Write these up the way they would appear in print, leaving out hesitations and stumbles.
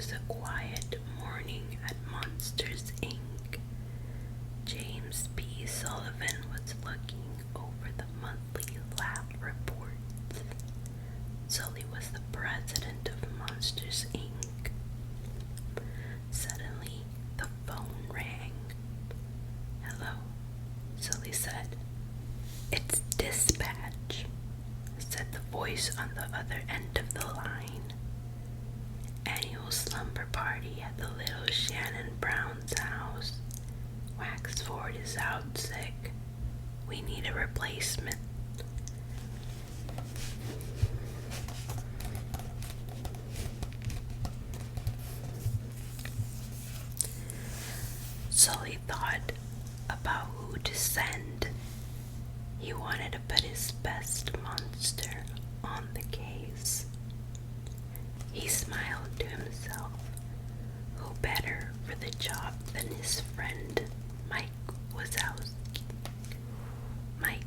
was a quiet morning at Monsters, Inc. James P. Sullivan was looking over the monthly lab reports. Sully was the president of Monsters, Inc. Suddenly, the phone rang. "Hello," Sully said. "It's dispatch," said the voice on the other end of the line. "Annual slumber party at the little Shannon Brown's house. Waxford is out sick. We need a replacement." Sully thought about who to send. He wanted to put his best monster on the case. He smiled to himself. Who better for the job than his friend Mike Wazowski? Mike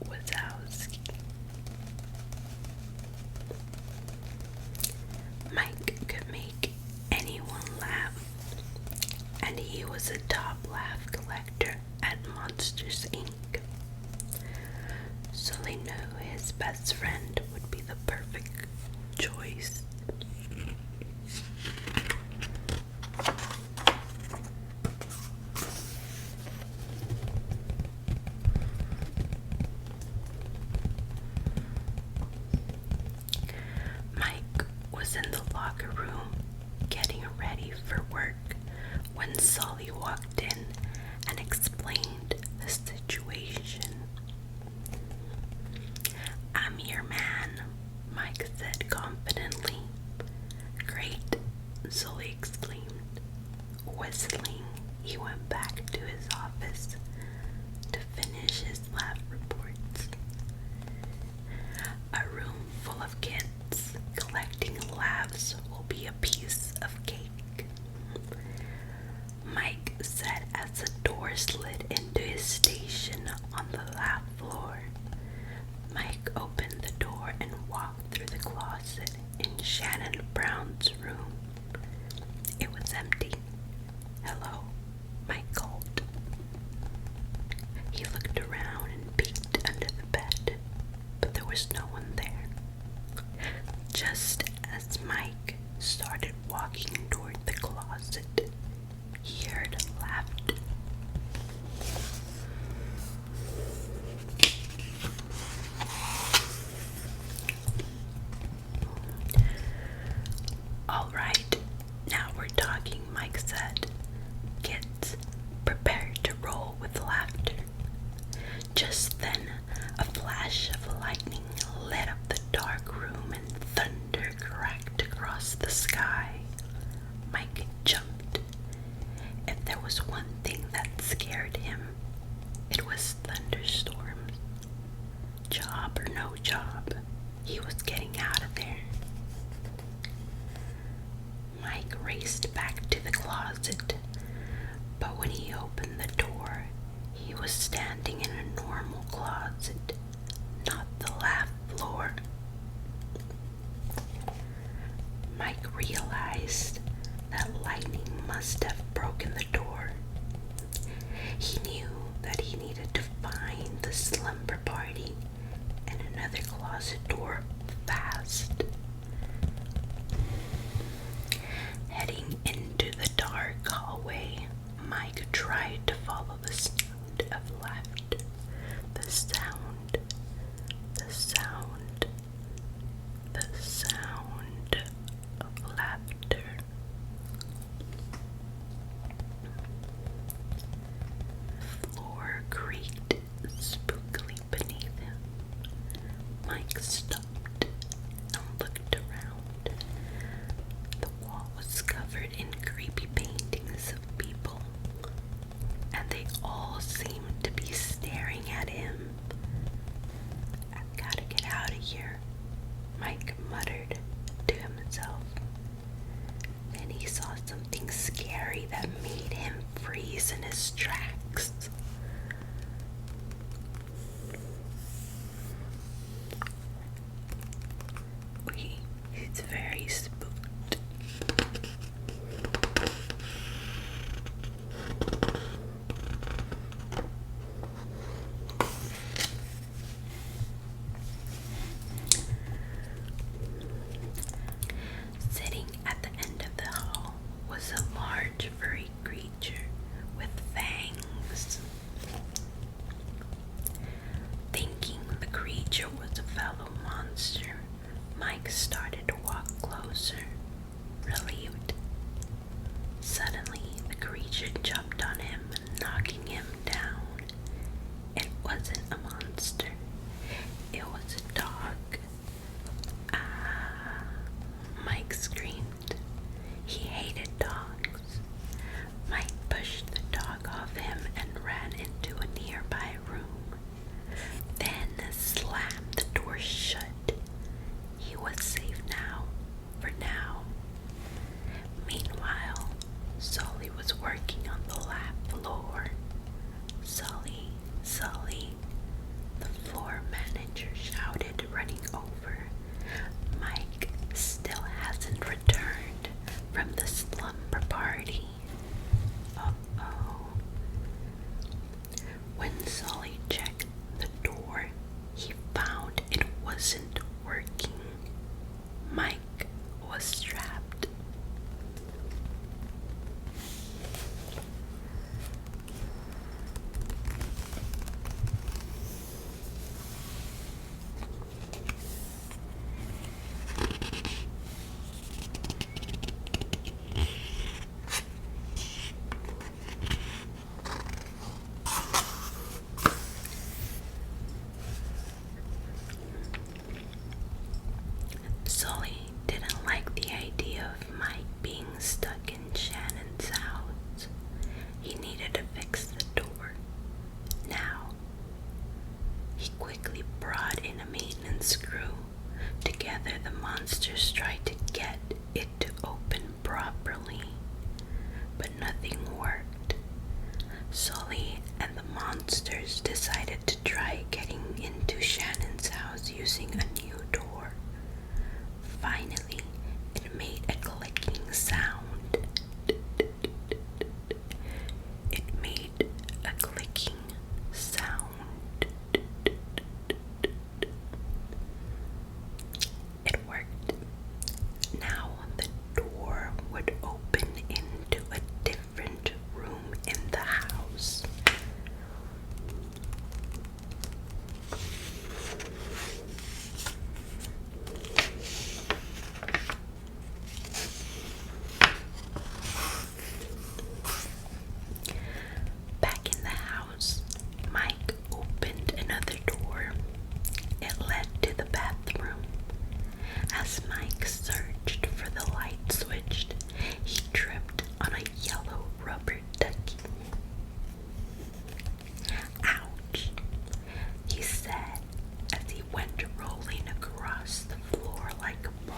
Wazowski. Mike could make anyone laugh, and he was a top laugh collector at Monsters, Inc. Sully knew his best friend would be the perfect choice. Mike was in the locker room getting ready for work when Sully walked in and explained the situation. "I'm your man," Mike said confidently. "Great," Sully exclaimed. Whistling, he went back to his office to finish his lab reports. A room full of kids collecting labs will be a piece of cake, Mike said as the door slid into his station on the lab floor. Mike opened the door and walked through the closet in Shannon Brown's room. It was empty. "Hello," Mike called. He looked around and peeked under the bed, but there was no one there. Just as Mike started walking toward the closet, he heard laughter. "All right, now we're talking," Mike said. "Kids, prepare to roll with laughter." Just then, a flash of lightning lit up the dark room and thunder cracked across the sky. Mike jumped. If there was one thing that scared him, it was thunderstorms. Job or no job, he was getting out of there. Mike raced back to the closet, but when he opened the door, he was standing in a normal closet, not the lab floor. Mike realized that lightning must have broken the door. He knew that he needed to find the slumber party and another closet door fast. Heading into the dark hallway, Mike tried to follow the sound of laughter. The sound of laughter. The floor creaked spookily beneath him. Mike stopped and looked monsters tried to get it to open properly, but nothing worked. Sully and the monsters decided to try getting into Shannon's house using a new door. Finally, it made a clicking sound. It made a clicking sound. It worked. Now the door would open into a different room in the house. Back in the house, Mike opened another door. It led to the bathroom. As Mike searched for the light switch, he tripped on a yellow rubber ducky. Ouch, he said as he went rolling across the floor like a ball.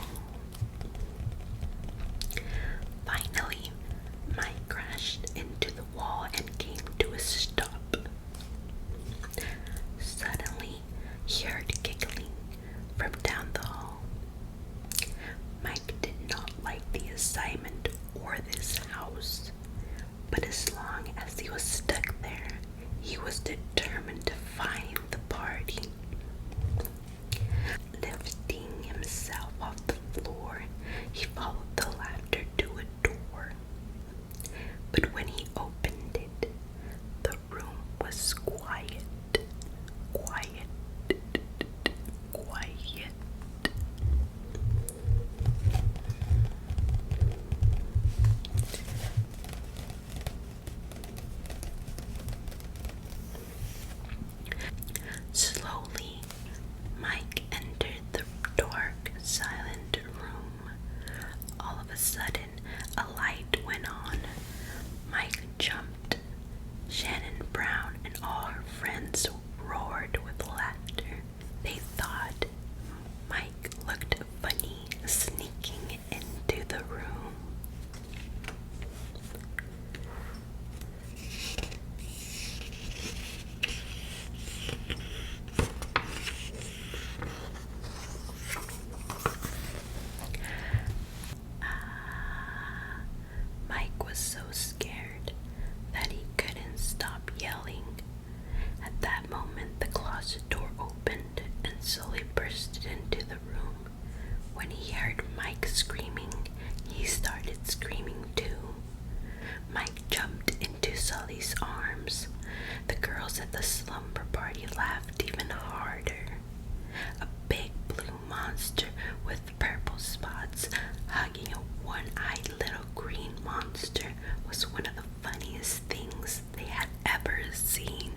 Finally, Mike crashed into the wall and came to a stop. Suddenly, he heard giggling from down the hall. Mike did not like the assignment or this house, but as long as he was stuck there, he was determined to find the party. Lifting himself off the floor, he followed the laughter to a door. But when he opened it, the room was quiet. Quiet. Quiet. Slowly, Mike entered the dark, silent room. All of a sudden, a light went on. Mike jumped. Shannon Brown and all her friends roared with laughter. They thought Mike looked funny sneaking into the room. Mike was so scared that he couldn't stop yelling. At that moment, the closet door opened and Sully burst into the room. When he heard Mike screaming, he started screaming too. Mike jumped into Sully's arms. The girls at the slumber party laughed even harder. A big blue monster with purple spots hugging a one-eyed little green monster was one of the funniest things they had ever seen.